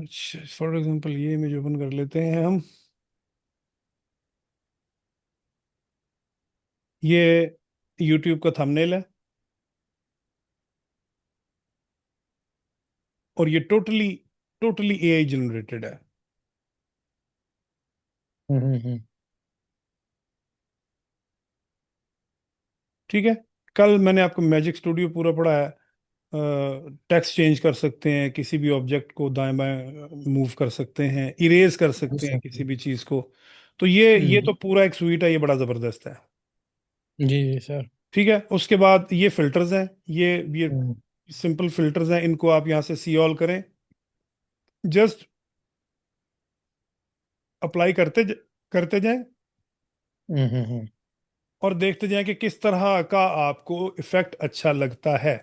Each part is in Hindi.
अच्छा, फॉर एग्जांपल ये इमेज ओपन कर लेते हैं हम। ये यूट्यूब का थंबनेल है, और ये टोटली टोटली एआई जनरेटेड है। हम्म। ठीक है। कल मैंने आपको मैजिक स्टूडियो पूरा पढ़ाया। टेक्स्ट चेंज कर सकते हैं, किसी भी ऑब्जेक्ट को दाएं बाएं मूव कर सकते हैं, इरेज कर जी सकते हैं सर। किसी भी चीज को। तो ये हम्म। तो पूरा एक सुईट है, ये बड़ा जबरदस्त है। जी जी सर। ठीक है। उसके बाद ये फिल्टर्स हैं। ये हम्म सिंपल फिल्टर्स हैं, इनको आप यहाँ से सी ऑल करें। जस्ट अप्लाई करते जाएं, हम्म। और देखते जाएं कि किस तरह का आपको इफेक्ट अच्छा लगता है।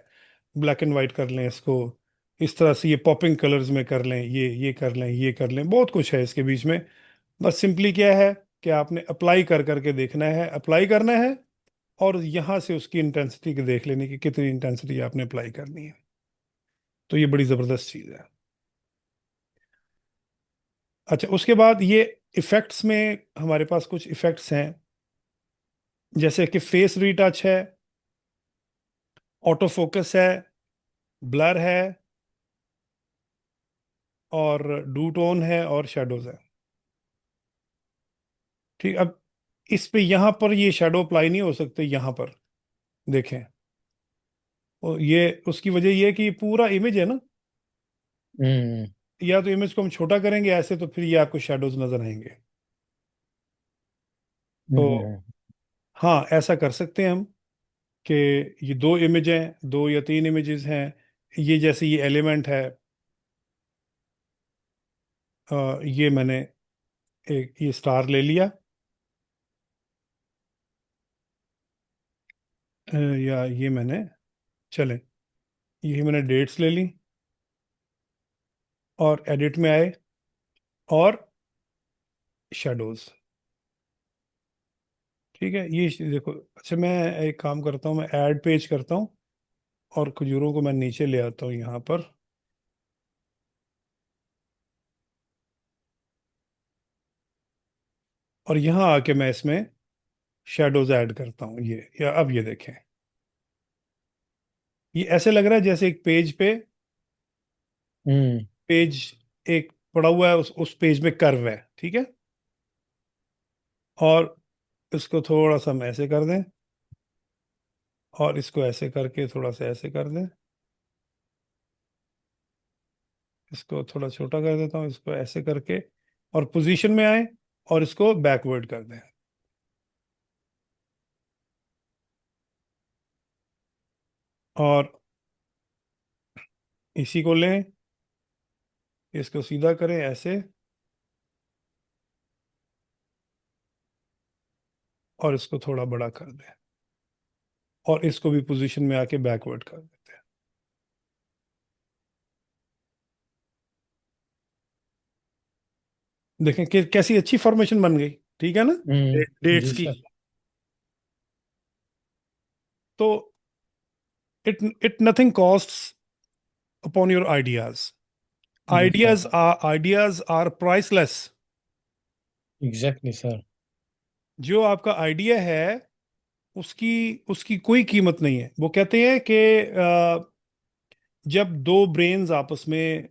ब्लैक एंड वाइट कर लें इसको, इस तरह से ये पॉपिंग कलर्स में कर लें, ये कर लें, ये कर लें, बहुत कुछ है इसके बीच में। बस सिंपली क्या है कि आपने अप्लाई कर करके देखना है, अप्लाई करना है, और यहाँ से उसकी इंटेंसिटी को देख लेने की कितनी इंटेंसिटी आपने अप्लाई करनी है। तो ये बड़ी ज़बरदस्त चीज़ है। अच्छा, उसके बाद ये इफेक्ट्स में हमारे पास कुछ इफेक्ट्स हैं, जैसे कि फेस रीटच है, ऑटो फोकस है, ब्लर है, और डू टोन है, और शेडोज है। ठीक। अब इस पे यहाँ पर ये शेडो अप्लाई नहीं हो सकते यहाँ पर, देखें। और ये उसकी वजह ये है कि ये पूरा इमेज है ना। हम्म या तो इमेज को हम छोटा करेंगे ऐसे, तो फिर ये आपको शेडोज नजर आएंगे। तो हम्म। हाँ, ऐसा कर सकते हैं हम कि ये दो इमेज हैं, दो या तीन इमेजेस हैं। ये जैसे ये एलिमेंट है, ये मैंने एक ये स्टार ले लिया, या ये मैंने, चलें, ये मैंने डेट्स ले ली, और एडिट में आए, और शेडोज। ठीक है। ये देखो। अच्छा, मैं एक काम करता हूँ, मैं ऐड पेज करता हूँ, और खजूरों को मैं नीचे ले आता हूँ यहाँ पर। और यहाँ आके मैं इसमें शेडोज ऐड करता हूँ। ये या अब ये देखें, ये ऐसे लग रहा है जैसे एक पेज पे, हम्म पेज एक पड़ा हुआ है, उस पेज में कर्व है। ठीक है। और इसको थोड़ा सा हम ऐसे कर दें, और इसको ऐसे करके थोड़ा सा ऐसे कर दें। इसको थोड़ा छोटा कर देता हूँ, इसको ऐसे करके, और पोजीशन में आए, और इसको बैकवर्ड कर दें। और इसी को लें, इसको सीधा करें ऐसे, और इसको थोड़ा बड़ा कर दें, और इसको भी पोजीशन में आके बैकवर्ड कर देते हैं। देखें कि कैसी अच्छी फॉर्मेशन बन गई। ठीक है ना, डेट्स जी की। सर। तो it nothing costs upon your ideas. जी sir. Ideas are priceless. Exactly sir. जो आपका आइडिया है, उसकी उसकी कोई कीमत नहीं है। वो कहते हैं कि जब दो ब्रेन्स आपस में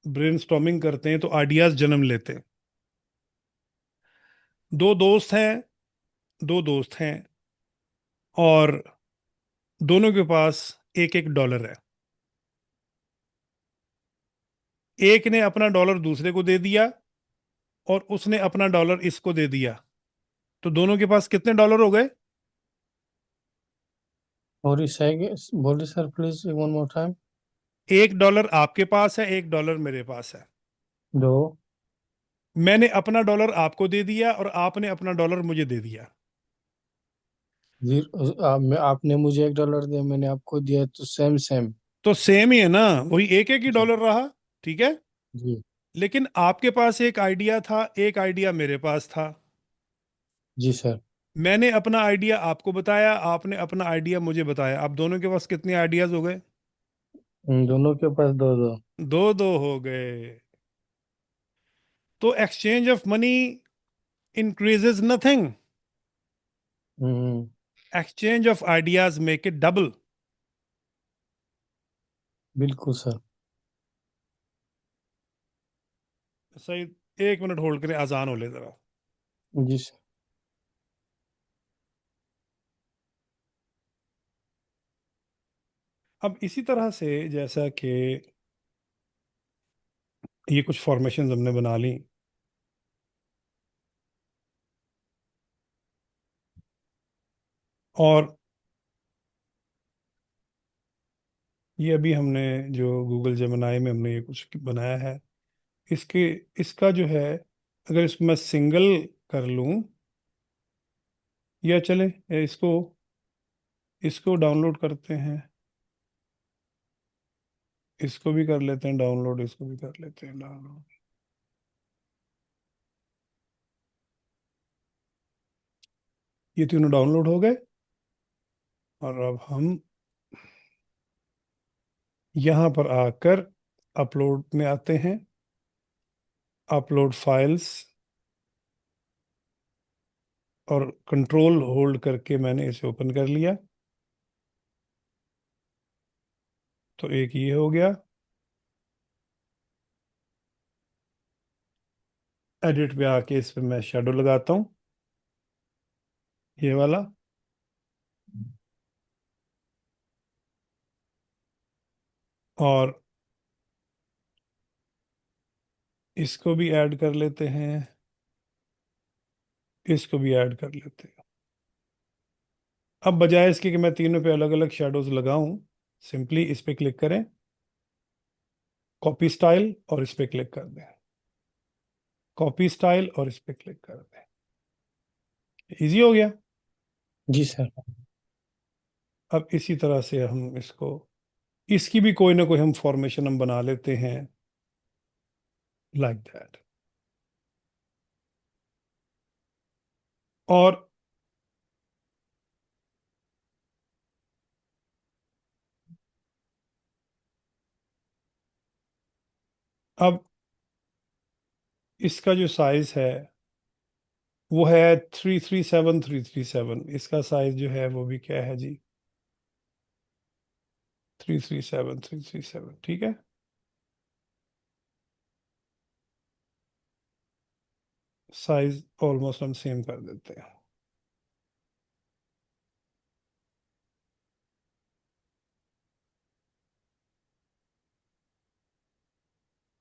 ब्रेनस्टॉर्मिंग करते हैं तो आइडियाज जन्म लेते हैं। दो दोस्त हैं, दो दोस्त हैं, और दोनों के पास एक एक डॉलर है। एक ने अपना डॉलर दूसरे को दे दिया, और उसने अपना डॉलर इसको दे दिया। तो दोनों के पास कितने डॉलर हो गए? बोलिए sir please one more time. एक डॉलर आपके पास है, एक डॉलर मेरे पास है। दो। मैंने अपना डॉलर आपको दे दिया, और आपने अपना डॉलर मुझे दे दिया। जीरो आपने मुझे $1 दिया, मैंने आपको दिया, तो सेम सेम। तो सेम ही है ना, वही एक एक ही जी। डॉलर रहा। ठीक है। जी। लेकिन आपके पास एक आइडिया था, एक आइडिया मेरे पास था। जी सर। मैंने अपना आइडिया आपको बताया, आपने अपना आइडिया मुझे बताया। अब दोनों के पास कितने आइडियाज हो गए? दोनों के पास दो दो। दो दो हो गए। तो exchange of money increases nothing, hmm. Exchange of ideas make it double. बिल्कुल सर। सही। 1 मिनट होल्ड करें, आजान हो ले जरा। जी सर। अब इसी तरह से जैसा कि ये कुछ फॉर्मेशन हमने बना ली, और ये अभी हमने जो गूगल जेमिनाई में हमने ये कुछ बनाया है, इसके इसका जो है, अगर इसको मैं सिंगल कर लूं, या चले इसको इसको डाउनलोड करते हैं, इसको भी कर लेते हैं डाउनलोड, इसको भी कर लेते हैं डाउनलोड। ये तीनों डाउनलोड हो गए। और अब हम यहाँ पर आकर अपलोड में आते हैं, अपलोड फाइल्स, और कंट्रोल होल्ड करके मैंने इसे ओपन कर लिया। तो एक ये हो गया। एडिट पे आके इस पे मैं शेडो लगाता हूँ, ये वाला। और इसको भी ऐड कर लेते हैं, इसको भी ऐड कर लेते हैं। अब बजाय इसके कि मैं तीनों पे अलग अलग शेडोज लगाऊं, सिंपली इस पे क्लिक करें, कॉपी स्टाइल, और इस पे क्लिक कर दें, कॉपी स्टाइल, और इस पे क्लिक कर दें। इजी हो गया। जी सर। अब इसी तरह से हम इसको, इसकी भी कोई ना कोई हम फॉर्मेशन हम बना लेते हैं, लाइक दैट। और अब इसका जो साइज है वो है 337 337। इसका साइज जो है वो भी क्या है जी, 337 337, ठीक है। साइज ऑलमोस्ट हम सेम कर देते हैं।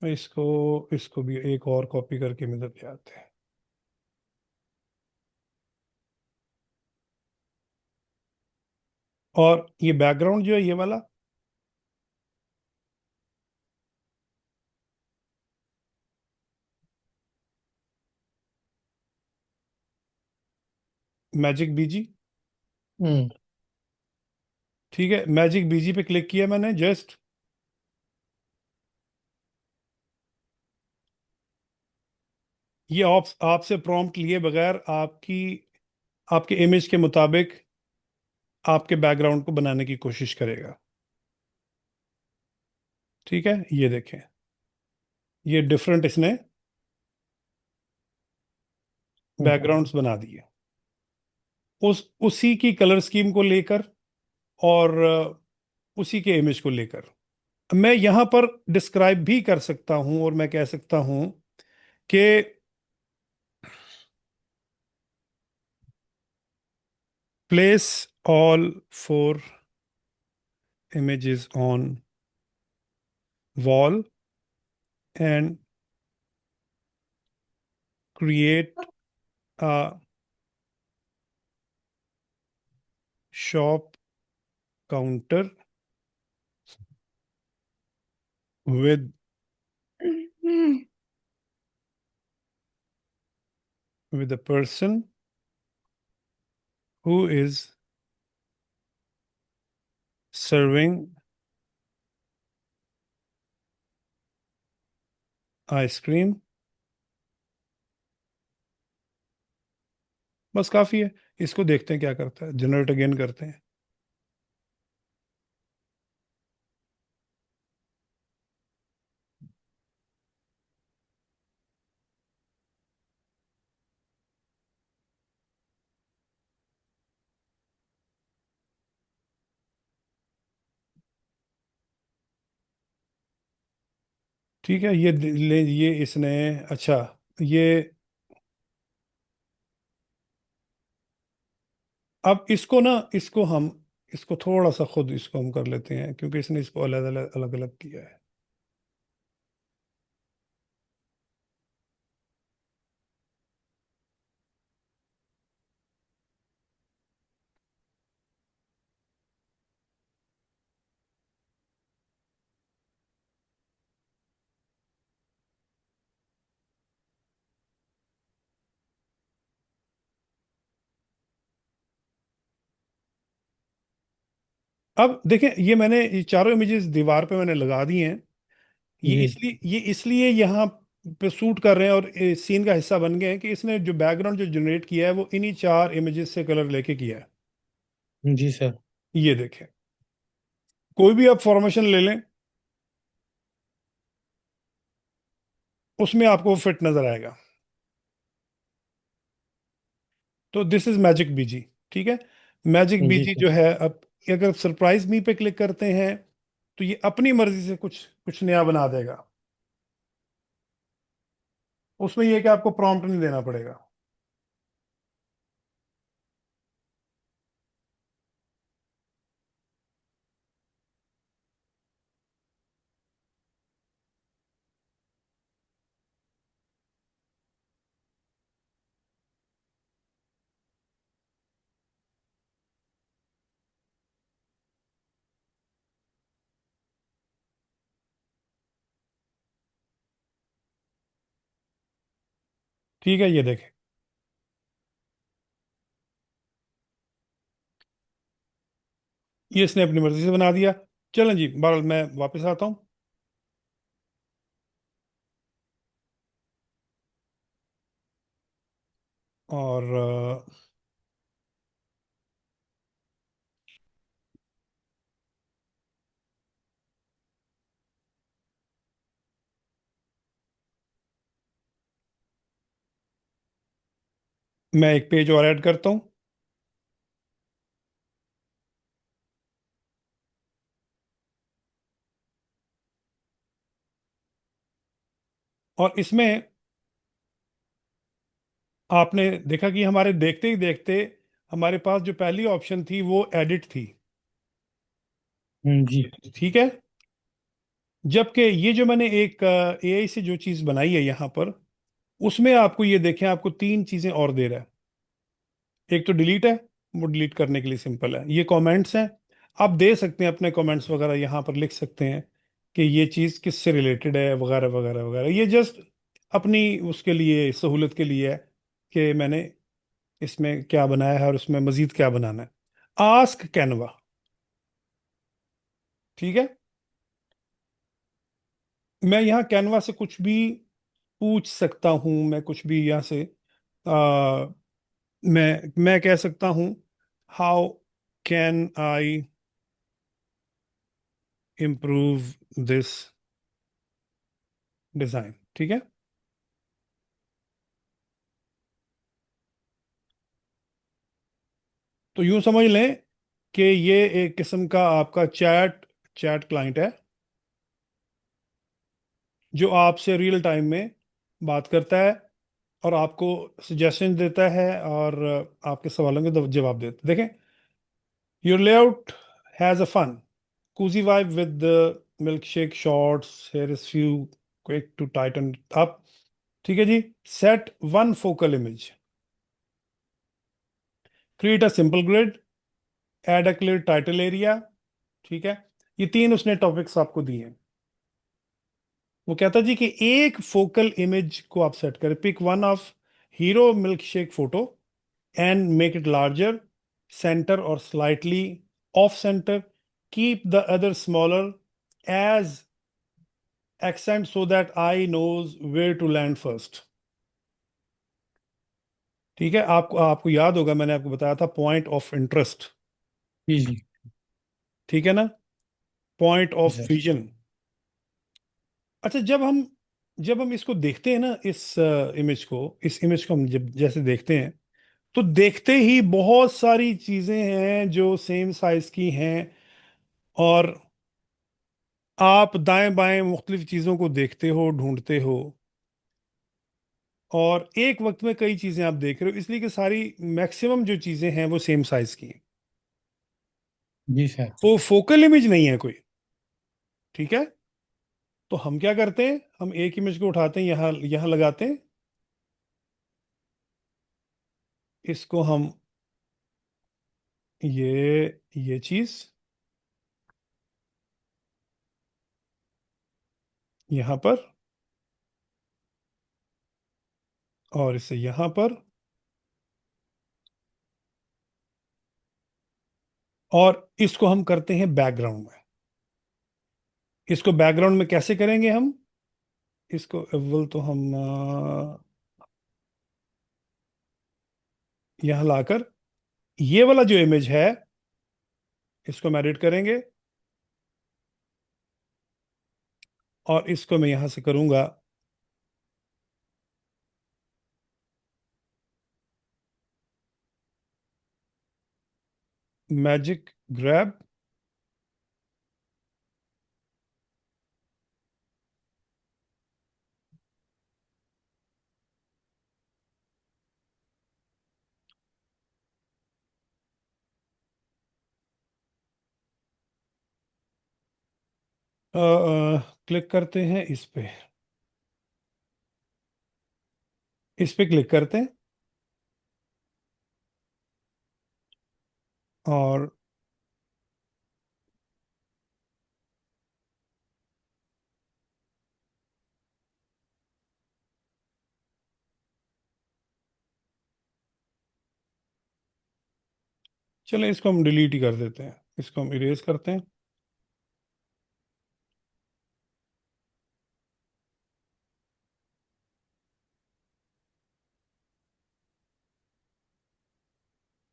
इसको इसको भी एक और कॉपी करके मिल पे आते हैं। और ये बैकग्राउंड जो है ये वाला, मैजिक बीजी, हम्म। ठीक है। मैजिक बीजी पे क्लिक किया मैंने जस्ट, ये आपसे प्रॉम्प्ट लिए बगैर आपके इमेज के मुताबिक आपके बैकग्राउंड को बनाने की कोशिश करेगा। ठीक है, ये देखें, ये डिफरेंट इसने हम्म। बैकग्राउंड्स बना दिए, उसी की कलर स्कीम को लेकर, और उसी के इमेज को लेकर। मैं यहां पर डिस्क्राइब भी कर सकता हूं, और मैं कह सकता हूं कि place all 4 images on wall and create a shop counter with a person who is serving ice cream। बस काफी है। इसको देखते हैं क्या करता है, जनरेट अगेन करते हैं। ठीक है, ये ले, ये इसने, अच्छा, ये, अब इसको ना, इसको हम, इसको थोड़ा सा खुद इसको हम कर लेते हैं, क्योंकि इसने इसको अलग अलग अलग अलग किया है। अब देखें, ये मैंने ये चारों इमेजेस दीवार पे मैंने लगा दी हैं। जी। ये इसलिए यहाँ पे सूट कर रहे हैं और सीन का हिस्सा बन गए हैं कि इसने जो बैकग्राउंड जो जनरेट किया है वो इन्हीं चार इमेजेस से कलर लेके किया है। जी सर। ये देखें, कोई भी आप फॉर्मेशन ले लें, उसमें आपको फिट नजर आएगा। तो दिस इज मैजिक बीजी। ठीक है, मैजिक जी बीजी सर। जो है, अब अगर सरप्राइज मी पे क्लिक करते हैं तो ये अपनी मर्जी से कुछ कुछ नया बना देगा। उसमें ये है कि आपको प्रॉम्प्ट नहीं देना पड़ेगा। ठीक है, ये देखें, ये इसने अपनी मर्जी से बना दिया। चलें जी, बहरहाल मैं वापस आता हूँ, और मैं एक पेज और ऐड करता हूँ, और इसमें आपने देखा कि हमारे देखते ही देखते हमारे पास जो पहली ऑप्शन थी वो एडिट थी। जी। ठीक है, जबकि ये जो मैंने एक एआई से जो चीज़ बनाई है यहाँ पर, उसमें आपको ये देखें, आपको तीन चीज़ें और दे रहा है। एक तो डिलीट है, वो डिलीट करने के लिए सिंपल है। ये कमेंट्स हैं, आप दे सकते हैं अपने कमेंट्स वगैरह, यहाँ पर लिख सकते हैं कि ये चीज़ किससे रिलेटेड है, वगैरह वगैरह वगैरह। ये जस्ट अपनी उसके लिए, सहूलत के लिए है कि मैंने इसमें क्या बनाया है और इसमें मजीद क्या बनाना है। Ask Canva. ठीक है, मैं यहाँ कैनवा से कुछ भी पूछ सकता हूँ, मैं कुछ भी यहाँ से आ, मैं कह सकता हूँ, how can I improve this design. ठीक है, तो यूं समझ लें कि ये एक किस्म का आपका चैट चैट क्लाइंट है, जो आपसे रियल टाइम में बात करता है और आपको सजेशन देता है, और आपके सवालों के जवाब देता है। देखें, your layout has a fun cozy vibe with the milkshake shots. Here is few quick to tighten up. ठीक है जी, set one focal image, create a simple grid, add a clear title area। ठीक है, ये तीन उसने टॉपिक्स आपको दिए हैं। वो कहता जी कि एक फोकल इमेज को आप सेट करें, pick one of hero milk shake photo and make it larger, centre और slightly off centre, keep the other smaller as accent so that I knows where to land first। ठीक है, आपको आपको याद होगा मैंने आपको बताया था पॉइंट ऑफ इंटरेस्ट। जी जी। ठीक है ना, पॉइंट जी ऑफ सर। विजन। अच्छा, जब हम इसको देखते हैं ना, इस इमेज को हम जब जैसे देखते हैं, तो देखते ही बहुत सारी चीजें हैं जो सेम साइज की हैं, और आप दाएं बाएं मुख्तलिफ चीज़ों को देखते हो, ढूंढते हो, और एक वक्त में कई चीज़ें आप देख रहे हो, इसलिए कि सारी मैक्सिमम जो चीज़ें हैं वो सेम साइज की हैं। जी सर। वो फोकल इमेज नहीं है कोई। ठीक है। तो हम क्या करते हैं, हम एक इमेज को उठाते हैं, यहाँ यहाँ लगाते हैं, इसको हम ये चीज़ यहाँ पर, और इसे यहाँ पर, और इसको हम करते हैं बैकग्राउंड में। इसको बैकग्राउंड में कैसे करेंगे हम, इसको अव्वल तो हम यहाँ लाकर ये वाला जो इमेज है इसको हम एडिट करेंगे, और इसको मैं यहाँ से करूँगा मैजिक ग्रैब। क्लिक करते हैं इस पे क्लिक करते हैं, और चलें इसको हम डिलीट ही कर देते हैं, इसको हम इरेज करते हैं।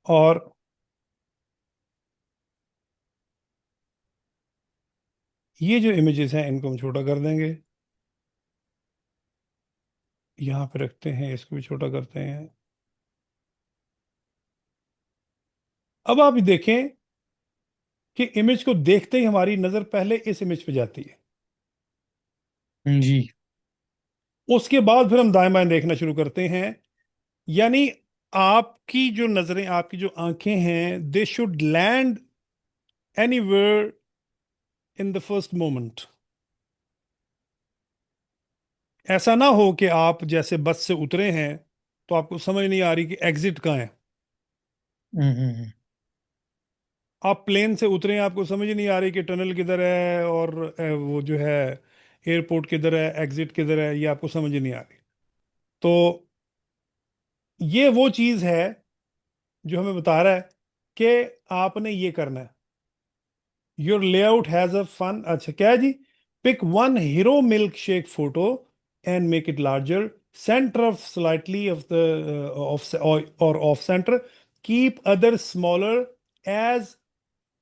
और ये जो इमेजेस हैं इनको हम छोटा कर देंगे, यहाँ पे रखते हैं, इसको भी छोटा करते हैं। अब आप देखें कि इमेज को देखते ही हमारी नज़र पहले इस इमेज पे जाती है, जी। उसके बाद फिर हम दाएं बाएं देखना शुरू करते हैं। यानी आपकी जो नजरें, आपकी जो आंखें हैं, they should land anywhere in the first moment. ऐसा ना हो कि आप जैसे बस से उतरे हैं तो आपको समझ नहीं आ रही कि एग्जिट कहाँ है। आप प्लेन से उतरे हैं, आपको समझ ही नहीं आ रही कि टनल किधर है, और वो जो है एयरपोर्ट किधर है, एग्जिट किधर है, ये आपको समझ ही नहीं आ रही। तो ये वो चीज़ है जो हमें बता रहा है कि आपने ये करना है। Your layout has a fun, अच्छा क्या है जी, pick one hero milk shake photo and make it larger, centre off slightly off the off और off centre, keep other smaller as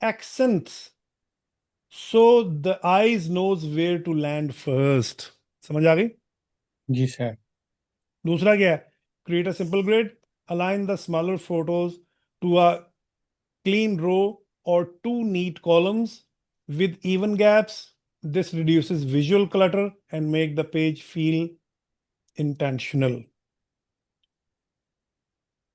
accents so the eyes knows where to land first. समझ आ गई। जी सर। दूसरा क्या है, create a simple grid, align the smaller photos to a clean row or two neat columns with even gaps. This reduces visual clutter and make the page feel intentional.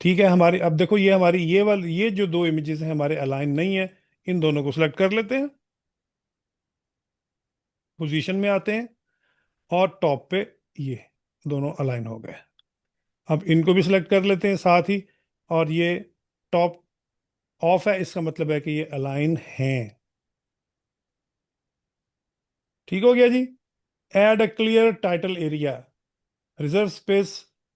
ठीक है, हमारी अब देखो ये हमारी ये जो दो इमेजेस हैं हमारे अलाइन नहीं है, इन दोनों को सिलेक्ट कर लेते हैं, पोजीशन में आते हैं, और टॉप पे ये दोनों अलाइन हो गए। अब इनको भी सिलेक्ट कर लेते हैं साथ ही, और ये टॉप ऑफ है, इसका मतलब है कि ये अलाइन हैं। ठीक हो गया जी। Add a clear title area, reserve space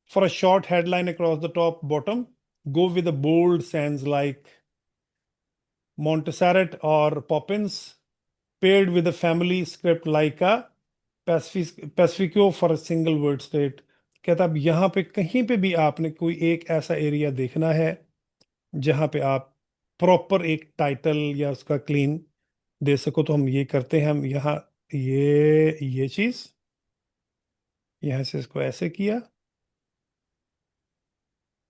for a short headline across the top bottom. Go with the bold sans like Montserrat or Poppins, paired with a family script like a Pacifico for a single word state. कहता अब यहाँ पे कहीं पे भी आपने कोई एक ऐसा एरिया देखना है जहाँ पे आप प्रॉपर एक टाइटल या उसका क्लीन दे सको, तो हम ये करते हैं। हम यहाँ ये चीज़ यहाँ से इसको ऐसे किया,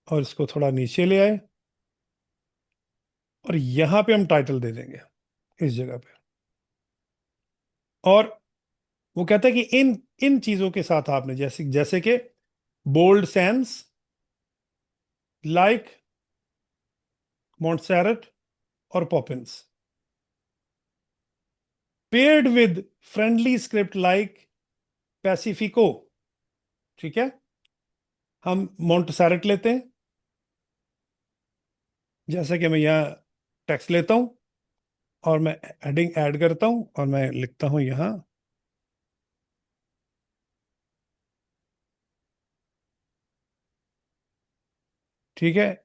और इसको थोड़ा नीचे ले आए, और यहां पे हम टाइटल दे देंगे इस जगह पे। और वो कहता है कि इन इन चीजों के साथ आपने जैसे जैसे कि बोल्ड सैंस, लाइक मॉन्टसेरेट और Poppins, paired with friendly script like Pacifico. ठीक है, हम मॉन्टसेरेट लेते हैं, जैसा कि मैं यहाँ टेक्स्ट लेता हूँ और मैं हेडिंग ऐड करता हूँ और मैं लिखता हूँ यहाँ, ठीक है,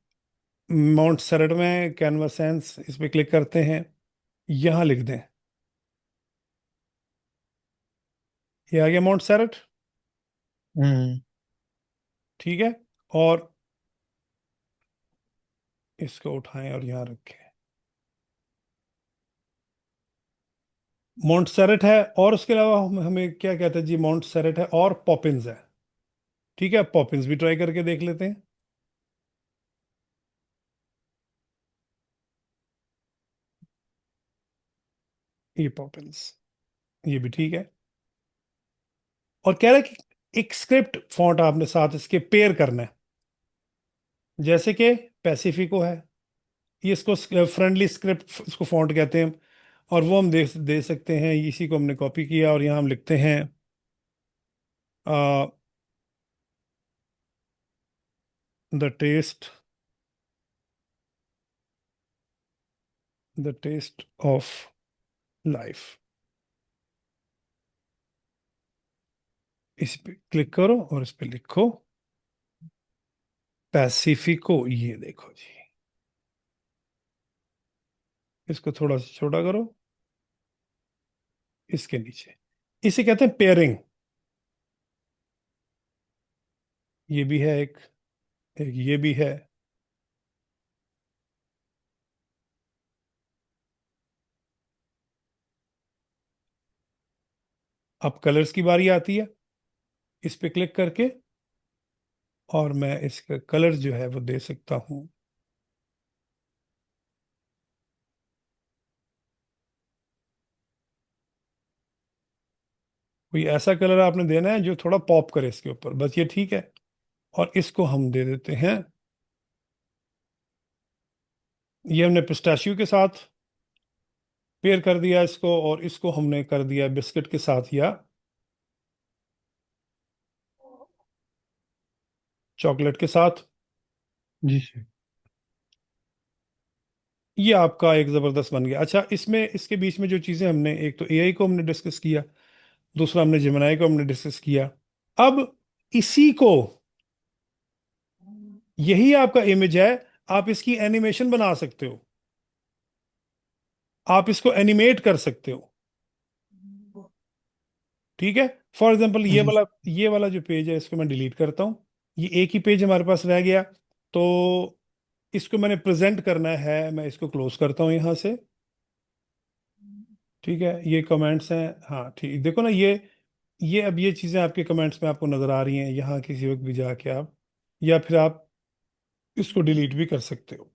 माउंट सेरेट में कैनवासेंस, इस पे क्लिक करते हैं, यहाँ लिख दें, ये आ गया माउंट सेरेट। हम्म। ठीक है, और इसको उठाएं और यहाँ रखें, माउंट सेरेट है। और उसके अलावा हमें क्या कहते हैं जी, माउंट सेरेट है और पॉपिंस है। ठीक है, पॉपिंस भी ट्राई करके देख लेते हैं, ये पॉपिंस, ये भी ठीक है। और कह रहा है कि एक स्क्रिप्ट फॉन्ट आपने साथ इसके पेयर करना है, जैसे कि पैसिफिको है, ये इसको फ्रेंडली स्क्रिप्ट इसको फॉन्ट कहते हैं, और वो हम दे सकते हैं, इसी को हमने कॉपी किया और यहाँ हम लिखते हैं the test, the test of life. इस पे क्लिक करो और इस पे लिखो पैसिफिको, ये देखो जी, इसको थोड़ा सा छोटा करो, इसके नीचे, इसे कहते हैं पेयरिंग। ये भी है एक ये भी है। अब कलर्स की बारी आती है, इस पे क्लिक करके और मैं इसका कलर जो है वो दे सकता हूँ, कोई ऐसा कलर आपने देना है जो थोड़ा पॉप करे इसके ऊपर, बस ये ठीक है। और इसको हम दे देते हैं, ये हमने पिस्ताशियो के साथ पेयर कर दिया इसको, और इसको हमने कर दिया बिस्किट के साथ या चॉकलेट के साथ। जी सर। ये आपका एक जबरदस्त बन गया। अच्छा, इसमें इसके बीच में जो चीजें हमने, एक तो एआई को हमने डिस्कस किया, दूसरा हमने जेमिनाई को हमने डिस्कस किया। अब इसी को, यही आपका इमेज है, आप इसकी एनिमेशन बना सकते हो, आप इसको एनिमेट कर सकते हो। ठीक है, फॉर एग्जांपल जी सर। ये वाला जो पेज है इसको मैं डिलीट करता हूँ, ये एक ही पेज हमारे पास रह गया, तो इसको मैंने प्रेजेंट करना है, मैं इसको क्लोज करता हूँ यहाँ से। ठीक है, ये कमेंट्स हैं, हाँ ठीक, देखो ना, ये अब ये चीज़ें आपके कमेंट्स में आपको नज़र आ रही हैं, यहाँ किसी वक्त भी जाके आप, या फिर आप इसको डिलीट भी कर सकते हो।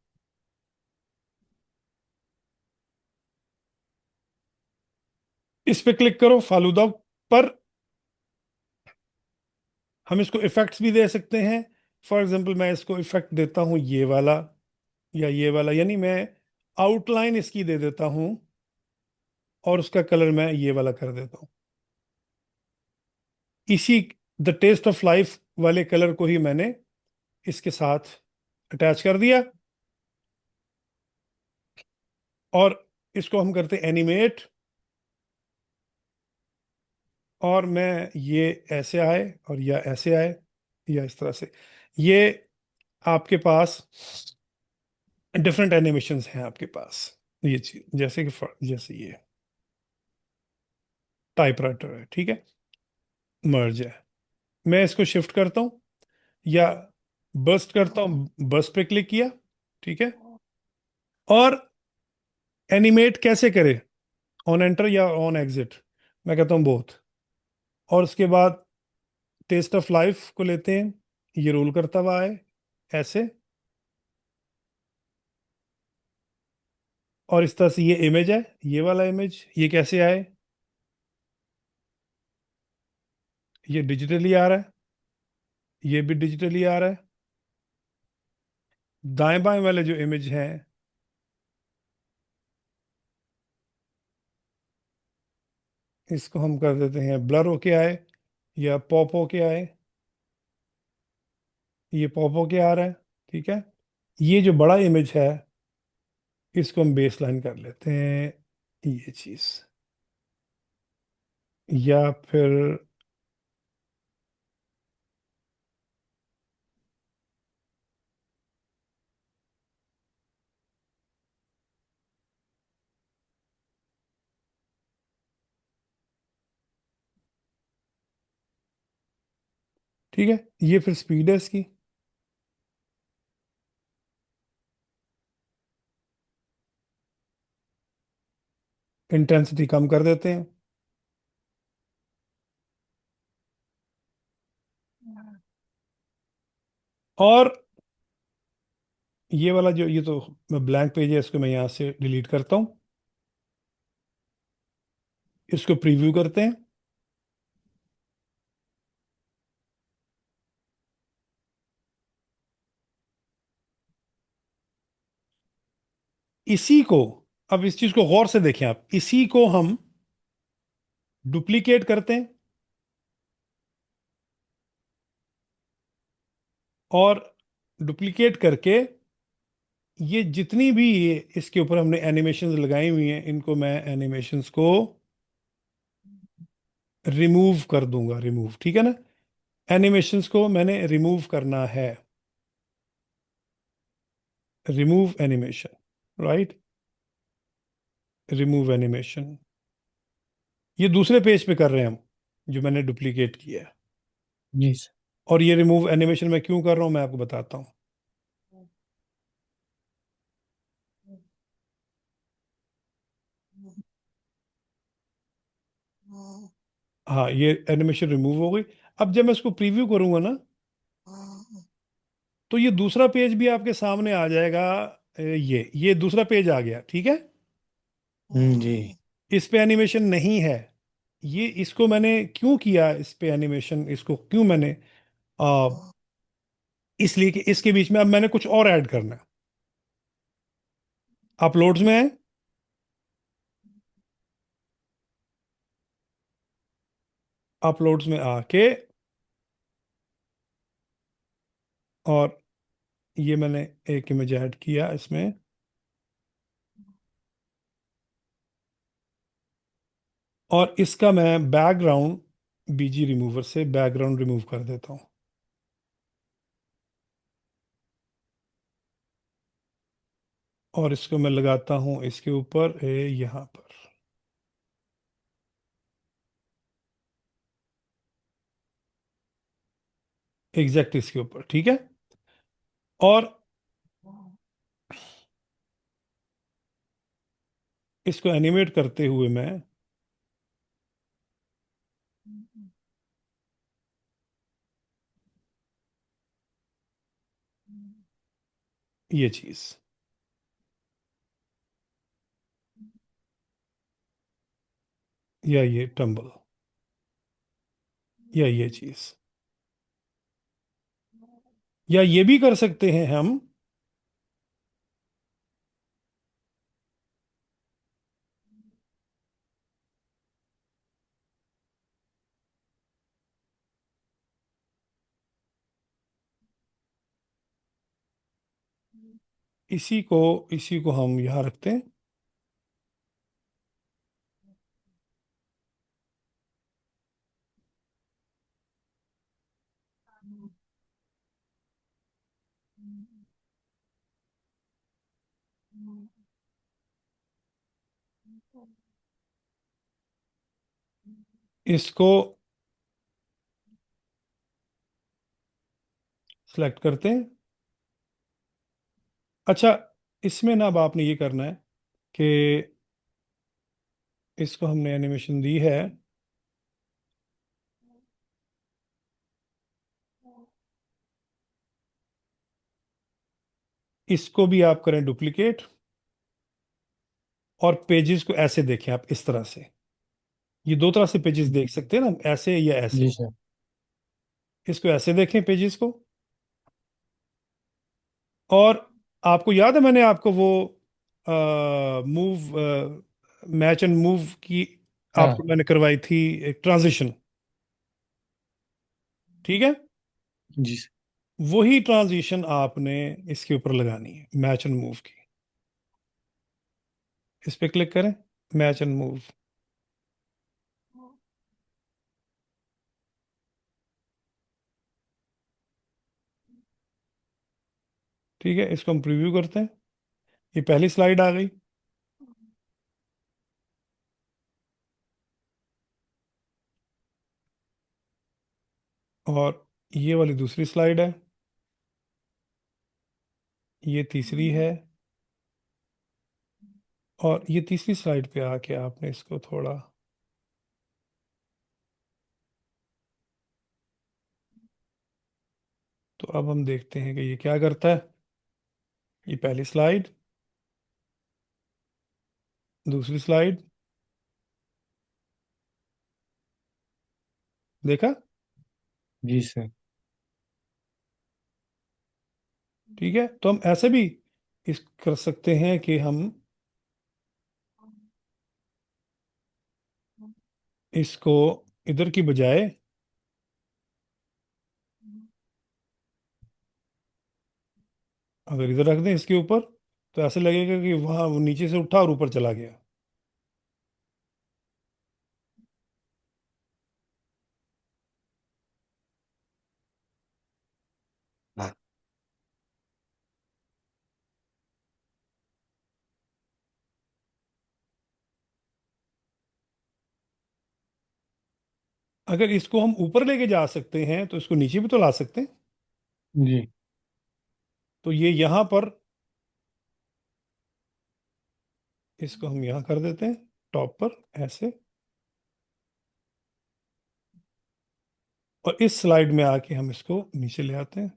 इस पे क्लिक करो फालूदा पर, हम इसको इफेक्ट्स भी दे सकते हैं। फॉर एग्जांपल मैं इसको इफेक्ट देता हूँ ये वाला या ये वाला, यानी मैं आउटलाइन इसकी दे देता हूँ और उसका कलर मैं ये वाला कर देता हूँ, इसी द टेस्ट ऑफ लाइफ वाले कलर को ही मैंने इसके साथ अटैच कर दिया। और इसको हम करते एनिमेट, और मैं ये ऐसे आए और या ऐसे आए या इस तरह से, ये आपके पास डिफरेंट एनिमेशंस हैं आपके पास, ये चीज जैसे कि जैसे ये टाइपराइटर है, ठीक है, मर्ज है, मैं इसको शिफ्ट करता हूँ या बर्स्ट करता हूँ, बर्स्ट पे क्लिक किया, ठीक है, और एनिमेट कैसे करे, ऑन एंटर या ऑन एग्जिट, मैं कहता हूँ बोथ। और उसके बाद टेस्ट ऑफ लाइफ को लेते हैं, ये रोल करता हुआ है ऐसे, और इस तरह से ये इमेज है, ये वाला इमेज, ये कैसे आए, ये डिजिटली आ रहा है, ये भी डिजिटली आ रहा है। दाएं बाएं वाले जो इमेज हैं, इसको हम कर देते हैं ब्लर होके आए या पॉप होके आए। ये पॉप होके आ रहा है, ठीक है। ये जो बड़ा इमेज है, इसको हम बेस लाइन कर लेते हैं, ये चीज। या फिर ठीक है, ये फिर स्पीड है इसकी। इंटेंसिटी कम कर देते हैं। और ये वाला जो, ये तो ब्लैंक पेज है, इसको मैं यहाँ से डिलीट करता हूँ। इसको प्रीव्यू करते हैं। इसी को, अब इस चीज को गौर से देखें आप, इसी को हम डुप्लीकेट करते हैं, और डुप्लीकेट करके ये जितनी भी ये इसके ऊपर हमने एनिमेशंस लगाई हुई हैं, इनको मैं एनिमेशंस को रिमूव कर दूंगा। रिमूव, ठीक है ना। एनिमेशंस को मैंने रिमूव करना है। Remove animation, right. Remove animation, ये दूसरे पेज पे कर रहे हैं हम, जो मैंने डुप्लीकेट किया है। जी सर। और ये रिमूव एनिमेशन मैं क्यों कर रहा हूं, मैं आपको बताता हूँ। हाँ, ये एनिमेशन रिमूव हो गई। अब जब मैं इसको प्रीव्यू करूंगा ना, तो ये दूसरा पेज भी आपके सामने आ जाएगा। ये दूसरा पेज आ गया, ठीक है। जी। इस पे एनिमेशन नहीं है। ये इसको मैंने क्यों किया, इस पे एनिमेशन इसको क्यों मैंने, आ, इसलिए कि इसके बीच में अब मैंने कुछ और ऐड करना है। अपलोड्स में है, अपलोड्स में आके, और ये मैंने एक इमेज ऐड किया इसमें। और इसका मैं बैकग्राउंड बीजी रिमूवर से बैकग्राउंड रिमूव कर देता हूँ। और इसको मैं लगाता हूँ इसके ऊपर, यहाँ पर, एग्जैक्ट इसके ऊपर, ठीक है। और इसको एनिमेट करते हुए मैं ये चीज, या ये टंबल, या ये चीज, या ये भी कर सकते हैं हम। इसी को हम यहाँ रखते हैं। इसको सिलेक्ट करते हैं। अच्छा, इसमें ना अब आपने ये करना है कि इसको हमने एनिमेशन दी है, इसको भी आप करें डुप्लीकेट। और पेजेस को ऐसे देखें आप, इस तरह से। ये दो तरह से पेजेस देख सकते हैं ना, ऐसे या जी ऐसे। सर। इसको ऐसे देखें पेजेस को। और आपको याद है मैंने आपको वो मूव मैच एंड मूव की आपको हाँ। मैंने करवाई थी एक ट्रांजिशन, ठीक है। जी सर। वही ट्रांजिशन आपने इसके ऊपर लगानी है, मैच एंड मूव की। इस पे क्लिक करें, मैच एंड मूव। ठीक है, इसको हम प्रीव्यू करते हैं। ये पहली स्लाइड आ गई। और ये वाली दूसरी स्लाइड है। ये तीसरी है। और ये तीसरी स्लाइड पे आके आपने इसको थोड़ा, तो अब हम देखते हैं कि ये क्या करता है। ये पहली स्लाइड, दूसरी स्लाइड, देखा। जी सर। ठीक है, तो हम ऐसे भी इस कर सकते हैं कि हम इसको इधर की बजाय अगर इधर रख दें इसके ऊपर, तो ऐसे लगेगा कि वहां वो नीचे से उठा और ऊपर चला गया। हाँ। अगर इसको हम ऊपर लेके जा सकते हैं तो इसको नीचे भी तो ला सकते हैं। जी। तो ये यहाँ पर, इसको हम यहाँ कर देते हैं टॉप पर ऐसे। और इस स्लाइड में आके हम इसको नीचे ले आते हैं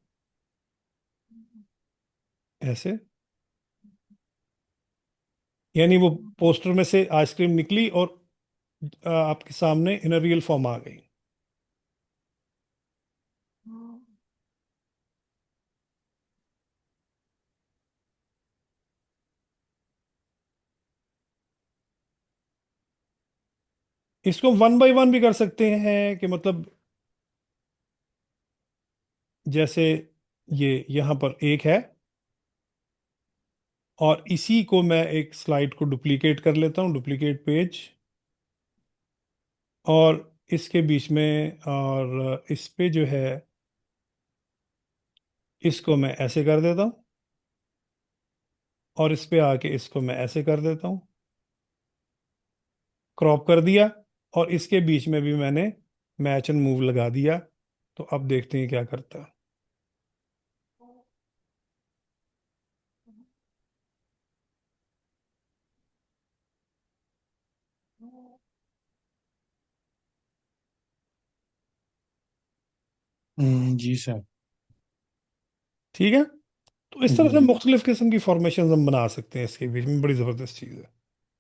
ऐसे। यानी वो पोस्टर में से आइसक्रीम निकली और आपके सामने इन रियल फॉर्म आ गई। इसको वन बाय वन भी कर सकते हैं कि मतलब जैसे ये यहाँ पर एक है, और इसी को मैं एक स्लाइड को डुप्लीकेट कर लेता हूँ, डुप्लीकेट पेज। और इसके बीच में और इस पे जो है इसको मैं ऐसे कर देता हूँ। और इस पे आके इसको मैं ऐसे कर देता हूँ, क्रॉप कर दिया। और इसके बीच में भी मैंने मैच एंड मूव लगा दिया। तो अब देखते हैं क्या करता है। जी सर। ठीक है, तो इस तरह से जी। मुख्तलिफ किस्म की फॉर्मेशन हम बना सकते हैं इसके बीच में, बड़ी ज़बरदस्त चीज़ है।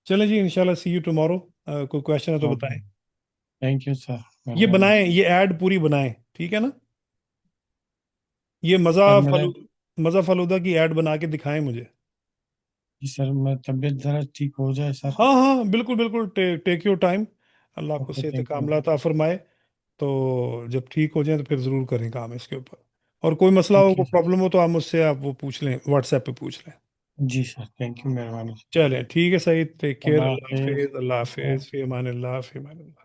चलें जी, इंशाल्लाह सी यू टुमारो। कोई क्वेश्चन है तो ओके। बताएं। थैंक यू सर, ये मेहरबानी। बनाएं, ये ऐड पूरी बनाएं, ठीक है ना। ये मज़ा सर मेरा। फलू मज़ा फलूदा की ऐड बना के दिखाएं मुझे। जी सर, मैं तबीयत ज़रा ठीक हो जाए सर। हाँ हाँ, बिल्कुल बिल्कुल, टेक योर टाइम। अल्लाह आपको ओके, सेहत थैंक यू। कामला अता फरमाए। तो जब ठीक हो जाए तो फिर ज़रूर करें काम इसके ऊपर। और कोई मसला हो, कोई ओके। प्रॉब्लम हो, तो आप मुझसे आप वो पूछ लें, व्हाट्सएप पे पूछ लें। जी सर, थैंक यू, मेहरबानी। चलें, ठीक है, सही, टेक केयर, अल्लाह अल्लाह हाफिज़। हाफिज़, अल्लाह हाफिज़, फ़ी अमान अल्लाह, फ़ी अमान अल्लाह।